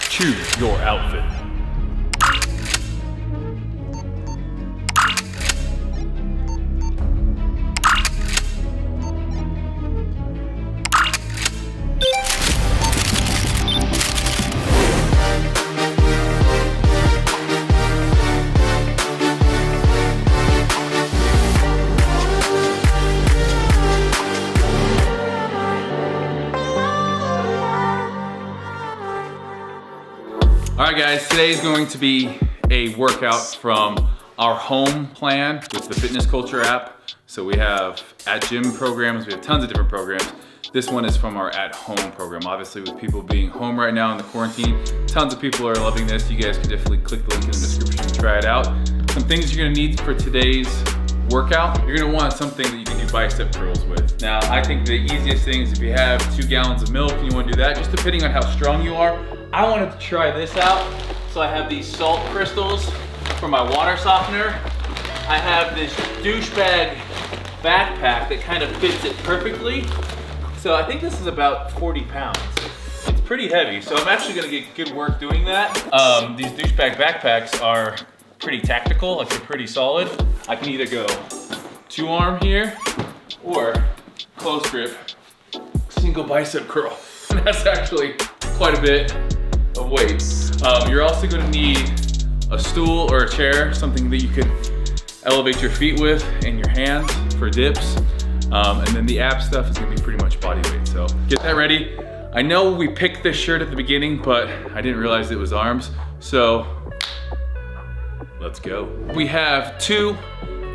Choose your outfit. All right guys, today is going to be a workout from our home plan with the Fitness Culture app. So we have at gym programs, we have tons of different programs. This one is from our at home program. Obviously with people being home right now in the quarantine, tons of people are loving this. You guys can definitely click the link in the description and try it out. Some things you're gonna need for today's workout, you're gonna want something that you can do bicep curls with. Now, I think the easiest thing is if you have 2 gallons of milk and you wanna do that, just depending on how strong you are. I wanted to try this out. So I have these salt crystals for my water softener. I have this douchebag backpack that kind of fits it perfectly. So I think this is about 40 pounds. It's pretty heavy, so I'm actually gonna get good work doing that. These douchebag backpacks are pretty tactical, like they're pretty solid. I can either go 2-arm here or close grip, single bicep curl. And that's actually quite a bit of weight. You're also gonna need a stool or a chair, something that you could elevate your feet with and your hands for dips. And then the ab stuff is gonna be pretty much body weight. So get that ready. I know we picked this shirt at the beginning, but I didn't realize it was arms. So let's go. We have 2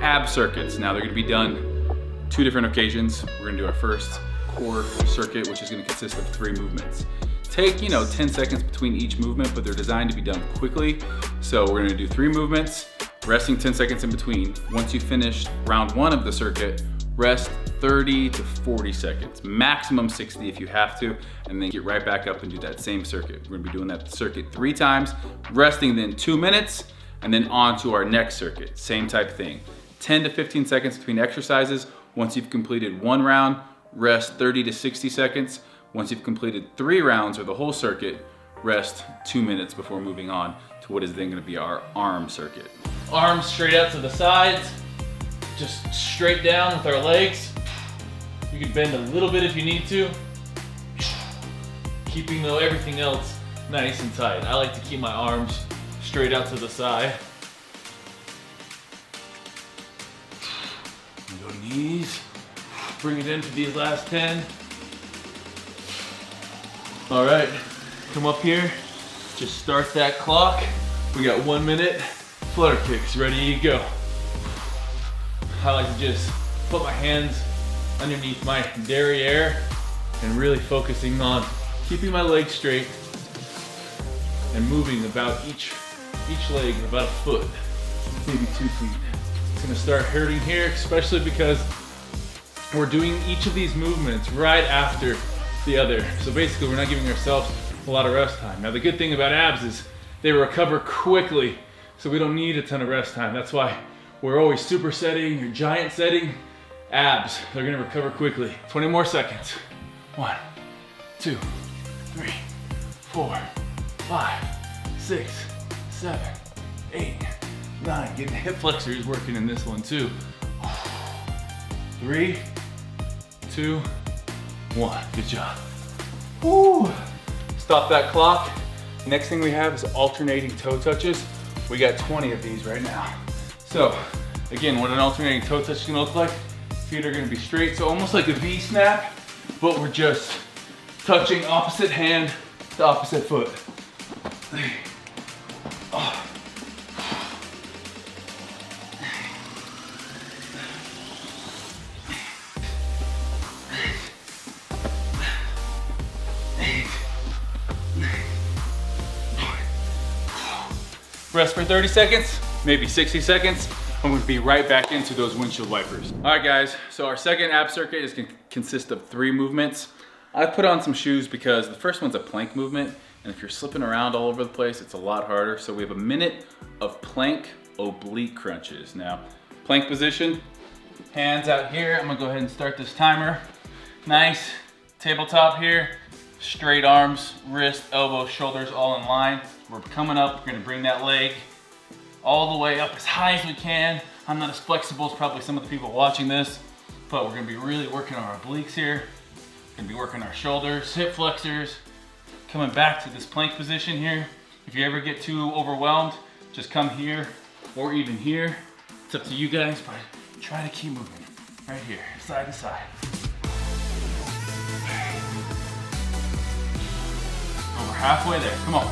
ab circuits. Now they're gonna be done 2 different occasions. We're gonna do our first core circuit, which is gonna consist of 3 movements. Take, 10 seconds between each movement, but they're designed to be done quickly. So we're gonna do 3 movements, resting 10 seconds in between. Once you finish round 1 of the circuit, rest 30 to 40 seconds, maximum 60 if you have to, and then get right back up and do that same circuit. We're gonna be doing that circuit 3 times, resting then 2 minutes, and then on to our next circuit. Same type of thing. 10 to 15 seconds between exercises. Once you've completed 1 round, rest 30 to 60 seconds. Once you've completed 3 rounds or the whole circuit, rest 2 minutes before moving on to what is then gonna be our arm circuit. Arms straight out to the sides, just straight down with our legs. You can bend a little bit if you need to, keeping though everything else nice and tight. I like to keep my arms straight out to the side. Go knees, bring it in for these last 10. All right, come up here, just start that clock. We got 1 minute, flutter kicks, ready to go. I like to just put my hands underneath my derriere and really focusing on keeping my legs straight and moving about each leg about a foot, maybe 2 feet. It's gonna start hurting here, especially because we're doing each of these movements right after the other. So basically we're not giving ourselves a lot of rest time. Now the good thing about abs is they recover quickly, so we don't need a ton of rest time. That's why we're always supersetting or giant setting. Abs, they're gonna recover quickly. 20 more seconds. 1, 2, 3, 4, 5, 6, 7, 8, 9. Getting the hip flexors working in this one too. 3, 2, 1. Good job. Woo. Stop that clock. Next thing we have is alternating toe touches. We got 20 of these right now. So again, what an alternating toe touch is gonna look like. Feet are gonna be straight, so almost like a V snap, but we're just touching opposite hand to opposite foot. Oh. Rest for 30 seconds, maybe 60 seconds. I'm gonna be right back into those windshield wipers. All right guys, so our second ab circuit is gonna consist of 3 movements. I put on some shoes because the first one's a plank movement, and if you're slipping around all over the place, it's a lot harder. So we have a minute of plank oblique crunches. Now, plank position, hands out here. I'm gonna go ahead and start this timer. Nice tabletop here, straight arms, wrist, elbows, shoulders all in line. We're coming up, we're gonna bring that leg all the way up as high as we can. I'm not as flexible as probably some of the people watching this, but we're gonna be really working on our obliques here. We're gonna be working our shoulders, hip flexors, coming back to this plank position here. If you ever get too overwhelmed, just come here or even here. It's up to you guys, but try to keep moving. Right here, side to side. Over halfway there, come on.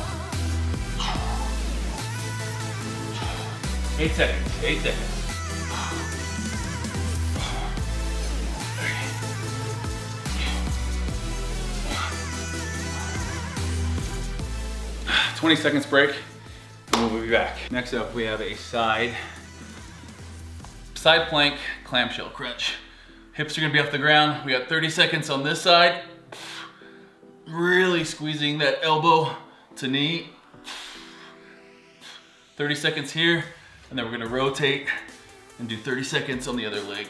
8 seconds, 8 seconds. 20 seconds break, and we'll be back. Next up, we have a side plank clamshell crunch. Hips are gonna be off the ground. We got 30 seconds on this side. Really squeezing that elbow to knee. 30 seconds here, and then we're gonna rotate and do 30 seconds on the other leg.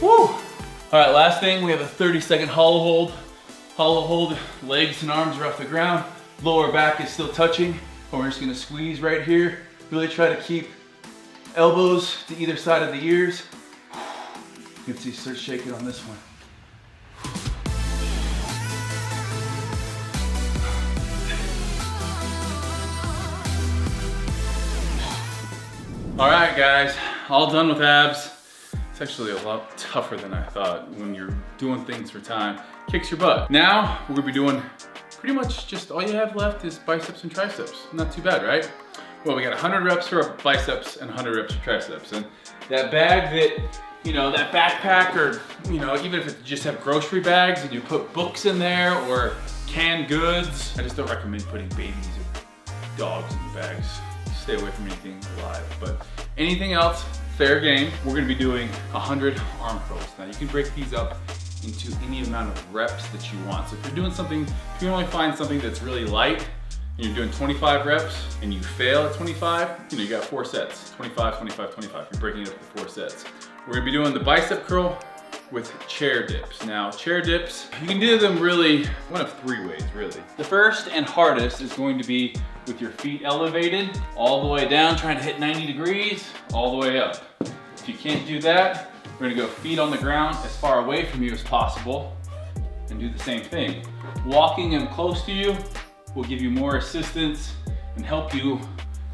Woo! All right, last thing, we have a 30-second hollow hold. Hollow hold, legs and arms are off the ground. Lower back is still touching. And we're just gonna squeeze right here. Really try to keep elbows to either side of the ears. You can see start shaking on this one. All right, guys, all done with abs. It's actually a lot tougher than I thought when you're doing things for time. Kicks your butt. Now, we're gonna be doing pretty much just all you have left is biceps and triceps. Not too bad, right? Well, we got 100 reps for our biceps and 100 reps for triceps. And that bag that, you know, that backpack or, you know, even if you just have grocery bags and you put books in there or canned goods, I just don't recommend putting babies or dogs in the bags. Stay away from anything alive. But anything else, fair game. We're gonna be doing 100 arm curls. Now you can break these up into any amount of reps that you want. So if you're doing something, if you only find something that's really light and you're doing 25 reps and you fail at 25, you know, you got 4 sets, 25, 25, 25. You're breaking it up to 4 sets. We're gonna be doing the bicep curl with chair dips. Now, chair dips, you can do them really one of 3 ways, really. The first and hardest is going to be with your feet elevated, all the way down, trying to hit 90 degrees, all the way up. If you can't do that, we're gonna go feet on the ground as far away from you as possible and do the same thing. Walking them close to you will give you more assistance and help you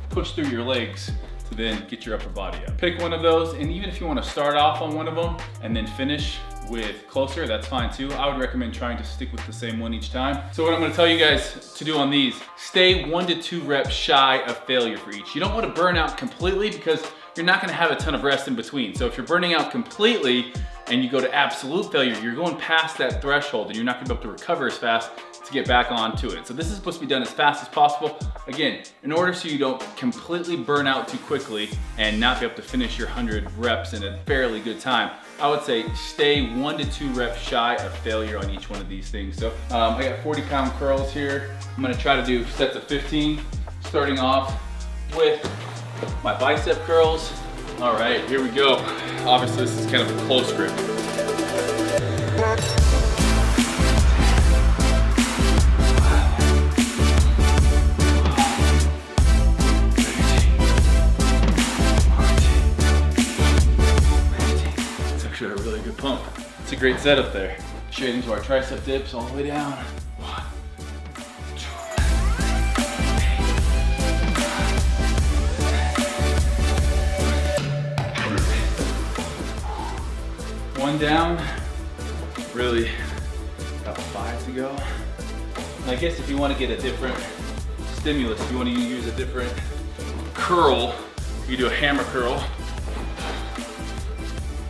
push through your legs to then get your upper body up. Pick one of those, and even if you wanna start off on one of them and then finish with closer, that's fine too. I would recommend trying to stick with the same one each time. So what I'm gonna tell you guys to do on these, stay 1 to 2 reps shy of failure for each. You don't wanna burn out completely because you're not gonna have a ton of rest in between. So if you're burning out completely and you go to absolute failure, you're going past that threshold and you're not gonna be able to recover as fast to get back onto it. So this is supposed to be done as fast as possible. Again, in order so you don't completely burn out too quickly and not be able to finish your 100 reps in a fairly good time, I would say stay 1 to 2 reps shy of failure on each one of these things. So I got 40-pound curls here. I'm gonna try to do sets of 15, starting off with my bicep curls. All right, here we go. Obviously, this is kind of a close grip. It's actually a really good pump. It's a great setup there. Straight into our tricep dips all the way down. 1, 2. One down, really about 5 to go. And I guess if you want to get a different stimulus, if you want to use a different curl, you do a hammer curl,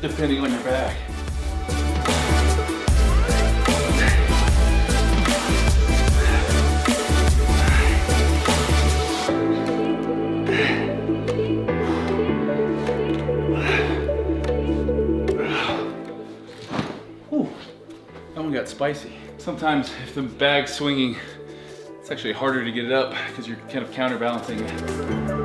depending on your back. That one got spicy. sometimes if the bag's swinging, it's actually harder to get it up because you're kind of counterbalancing it.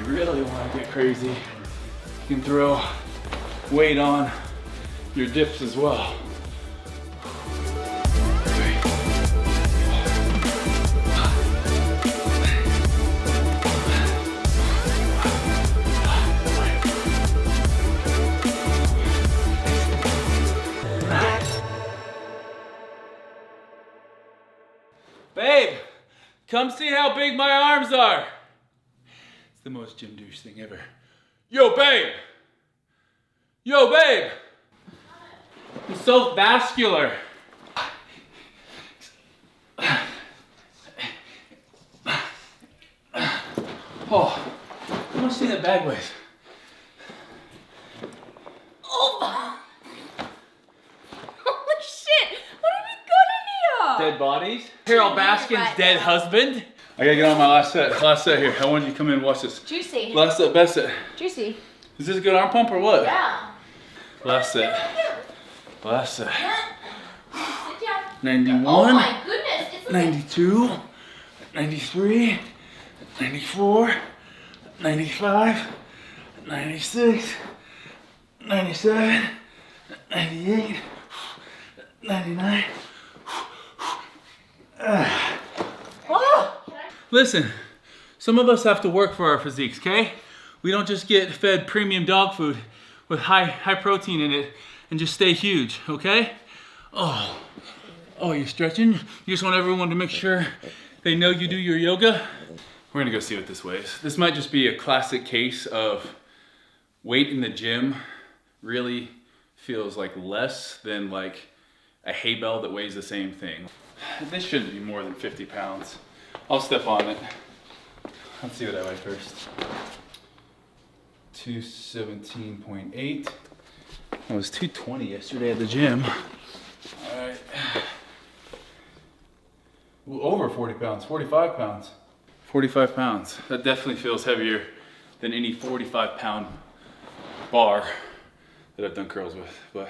Really want to get crazy, you can throw weight on your dips as well. Babe, come see how big my arms are. The most gym douche thing ever. Yo, babe! Yo, babe! I'm so vascular. Oh, how much do you think that bag weighs? Oh! Holy shit! What have we got in here? Dead bodies? Carol Baskin's dead husband? I gotta get on my last set. Last set here. I want you to come in and watch this. Juicy. Last set, best set. Juicy. Is this a good arm pump or what? Yeah. Last set. Last set. Sit down. 91. Oh my goodness. It's like 92. 93. 94. 95. 96. 97. 98. 99. Listen, some of us have to work for our physiques, okay? We don't just get fed premium dog food with high protein in it and just stay huge, okay? Oh, you're stretching? You just want everyone to make sure they know you do your yoga? We're gonna go see what this weighs. This might just be a classic case of weight in the gym really feels like less than like a hay bale that weighs the same thing. This shouldn't be more than 50 pounds. I'll step on it. Let's see what I weigh first. 217.8. I was 220 yesterday at the gym. All right. Ooh, over 40 pounds, 45 pounds. 45 pounds. That definitely feels heavier than any 45-pound bar that I've done curls with. But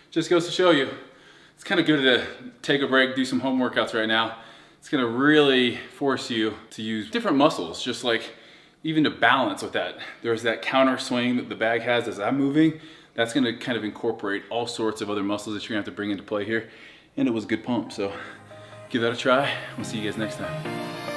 just goes to show you, it's kind of good to take a break, do some home workouts right now. It's gonna really force you to use different muscles, just like even to balance with that. There's that counter swing that the bag has as I'm moving. That's gonna kind of incorporate all sorts of other muscles that you're gonna have to bring into play here. And it was a good pump, so give that a try. We'll see you guys next time.